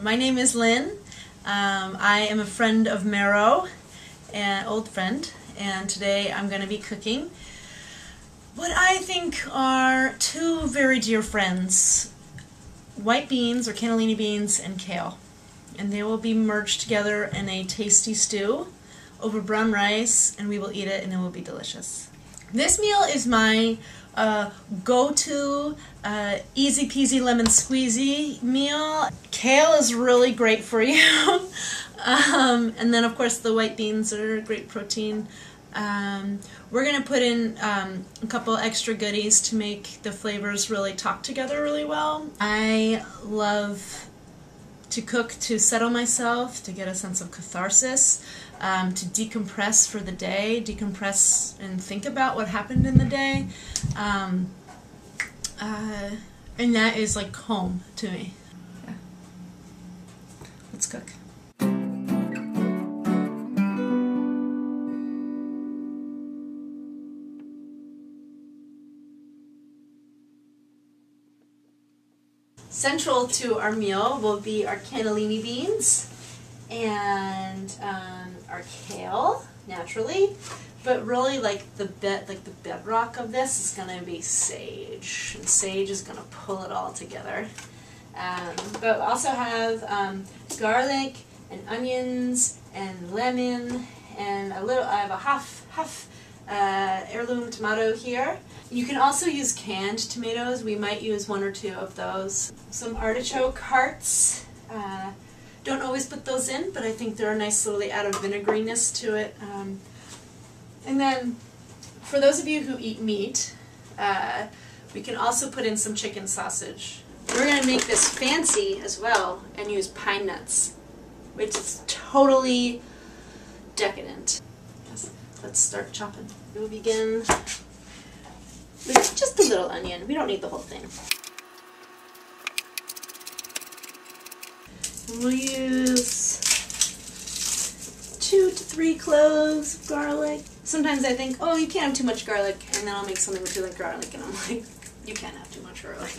My name is Lynn. I am a friend of Mero, an old friend, and today I'm going to be cooking what I think are two very dear friends, white beans or cannellini beans and kale. And they will be merged together in a tasty stew over brown rice, and we will eat it and it will be delicious. This meal is my go-to easy peasy lemon squeezy meal. Kale is really great for you. And then of course the white beans are great protein. We're going to put in a couple extra goodies to make the flavors really talk together really well. I love to cook to settle myself, to get a sense of catharsis, to decompress for the day, decompress and think about what happened in the day. And that is like home to me. Yeah. Let's cook. Central to our meal will be our cannellini beans and our kale, naturally, but really like the bedrock of this is going to be sage, and sage is going to pull it all together. But we'll also have garlic and onions and lemon and a little. I have a half heirloom tomato here. You can also use canned tomatoes. We might use one or two of those. Some artichoke hearts. Don't always put those in, but I think they're a nice little, they add a vinegariness to it. And then, for those of you who eat meat, we can also put in some chicken sausage. We're going to make this fancy as well and use pine nuts, which is totally decadent. Yes. Let's start chopping. We'll begin with just a little onion. We don't need the whole thing. And we'll use 2 to 3 cloves of garlic. Sometimes I think, oh, you can't have too much garlic, and then I'll make something with too much garlic, and I'm like, you can't have too much garlic.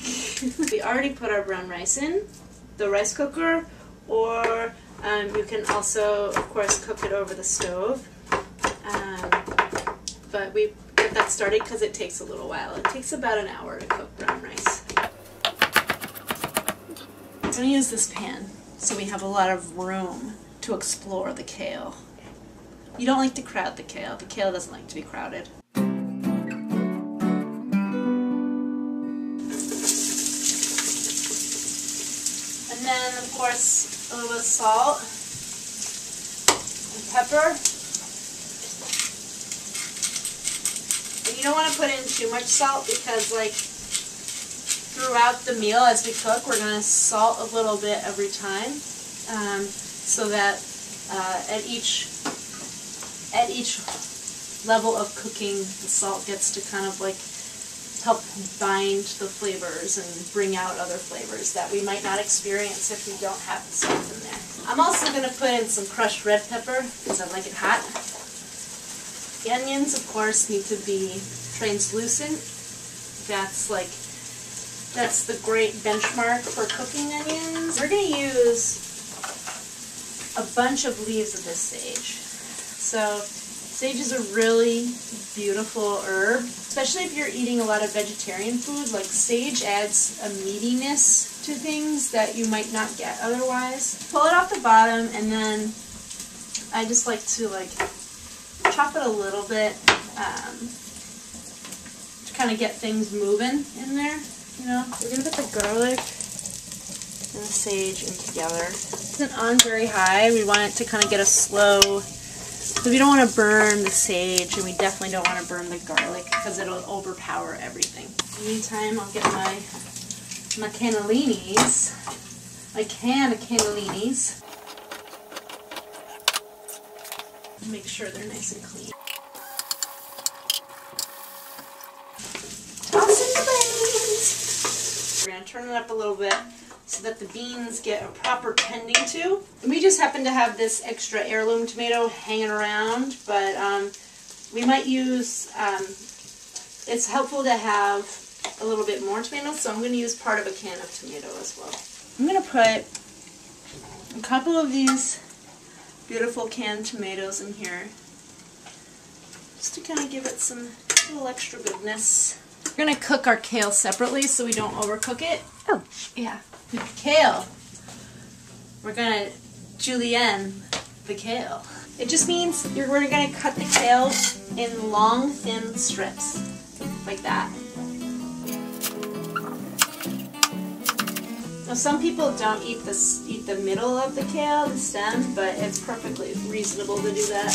We already put our brown rice in the rice cooker, or you can also, of course, cook it over the stove. But we get that started because it takes a little while. It takes about an hour to cook brown rice. I'm going to use this pan so we have a lot of room to explore the kale. You don't like to crowd the kale. The kale doesn't like to be crowded. And then, of course, a little bit of salt and pepper. And you don't want to put in too much salt because, like, throughout the meal as we cook, we're going to salt a little bit every time, so that at each level of cooking, the salt gets to kind of like help bind the flavors and bring out other flavors that we might not experience if we don't have the salt in there. I'm also going to put in some crushed red pepper because I like it hot. The onions, of course, need to be translucent. That's the great benchmark for cooking onions. We're going to use a bunch of leaves of this sage. So sage is a really beautiful herb, especially if you're eating a lot of vegetarian food. Like, sage adds a meatiness to things that you might not get otherwise. Pull it off the bottom, and then I just like to chop it a little bit to kind of get things moving in there. You know, we're going to put the garlic and the sage in together. It isn't on very high. We want it to kind of get a slow, because we don't want to burn the sage, and we definitely don't want to burn the garlic because it'll overpower everything. In the meantime, I'll get my cannellinis, my can of cannellinis. Make sure they're nice and clean. Toss in the beans. We're going to turn it up a little bit so that the beans get a proper tending to. And we just happen to have this extra heirloom tomato hanging around, but we might use, it's helpful to have a little bit more tomatoes, so I'm going to use part of a can of tomato as well. I'm going to put a couple of these beautiful canned tomatoes in here, just to kind of give it some little extra goodness. We're going to cook our kale separately so we don't overcook it. Oh, yeah. Kale. We're going to julienne the kale. It just means we're going to cut the kale in long, thin strips, like that. Now, some people don't eat the middle of the kale, the stem, but it's perfectly reasonable to do that.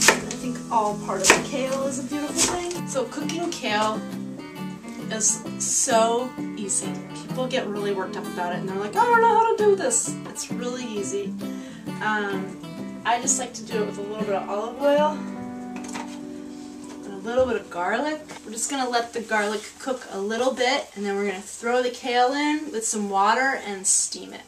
I think all part of the kale is a beautiful thing. So cooking kale is so easy. People get really worked up about it and they're like, I don't know how to do this. It's really easy. I just like to do it with a little bit of olive oil and a little bit of garlic. We're just going to let the garlic cook a little bit, and then we're going to throw the kale in with some water and steam it.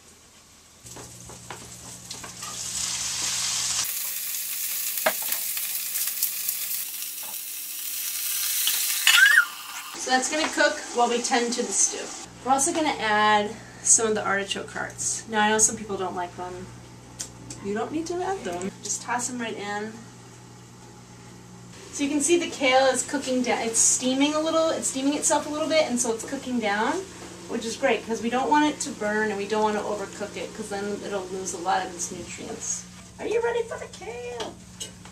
So that's going to cook while we tend to the stew. We're also going to add some of the artichoke hearts. Now, I know some people don't like them. You don't need to add them. Just toss them right in. So you can see the kale is cooking down. It's steaming a little. It's steaming itself a little bit, and so it's cooking down, which is great because we don't want it to burn and we don't want to overcook it because then it'll lose a lot of its nutrients. Are you ready for the kale?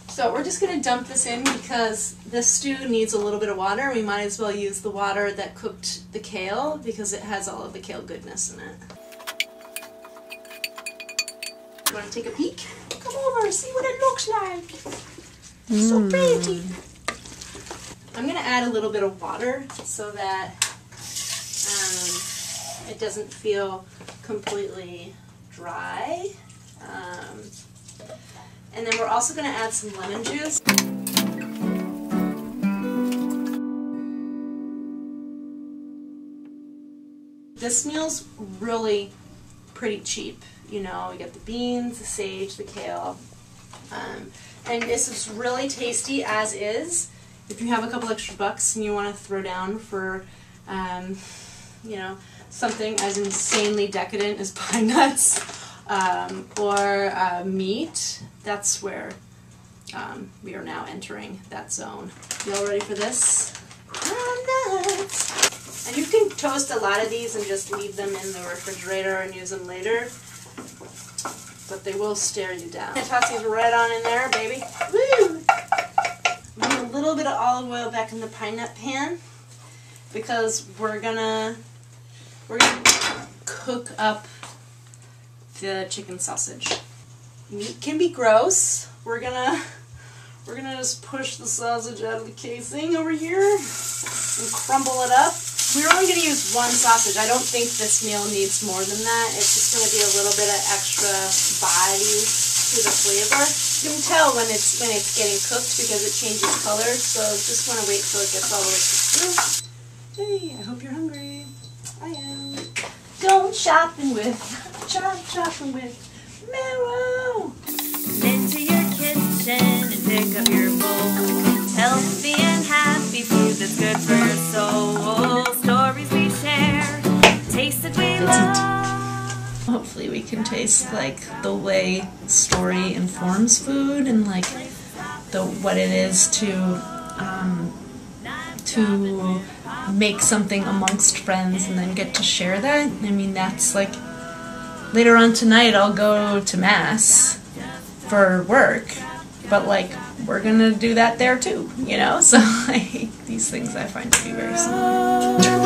So we're just going to dump this in because this stew needs a little bit of water. We might as well use the water that cooked the kale because it has all of the kale goodness in it. You want to take a peek? Come over, see what it looks like. So pretty. I'm going to add a little bit of water so that it doesn't feel completely dry. And then we're also going to add some lemon juice. This meal's really pretty cheap. You know, we got the beans, the sage, the kale. And this is really tasty as is. If you have a couple extra bucks and you want to throw down for, you know, something as insanely decadent as pine nuts or meat, that's where we are now entering that zone. You all ready for this? Pine nuts! And you can toast a lot of these and just leave them in the refrigerator and use them later. But they will stare you down. And toss these right on in there, baby. Woo! Put a little bit of olive oil back in the pine nut pan because we're gonna cook up the chicken sausage. Meat can be gross. We're gonna just push the sausage out of the casing over here and crumble it up. We're only going to use one sausage. I don't think this meal needs more than that. It's just going to be a little bit of extra body to the flavor. You can tell when it's getting cooked because it changes color, so just want to wait till it gets all the way cooked through. Hey, I hope you're hungry. I am. Go shopping with Mero. Into your kitchen and pick up your bowl. Healthy and happy food that's good for your soul. Stories we share, tasted we love. Hopefully we can taste like the way story informs food and like what it is to make something amongst friends and then get to share that. I mean, that's like later on tonight I'll go to Mass for work, but like we're gonna do that there too, you know? So like these things I find to be very similar.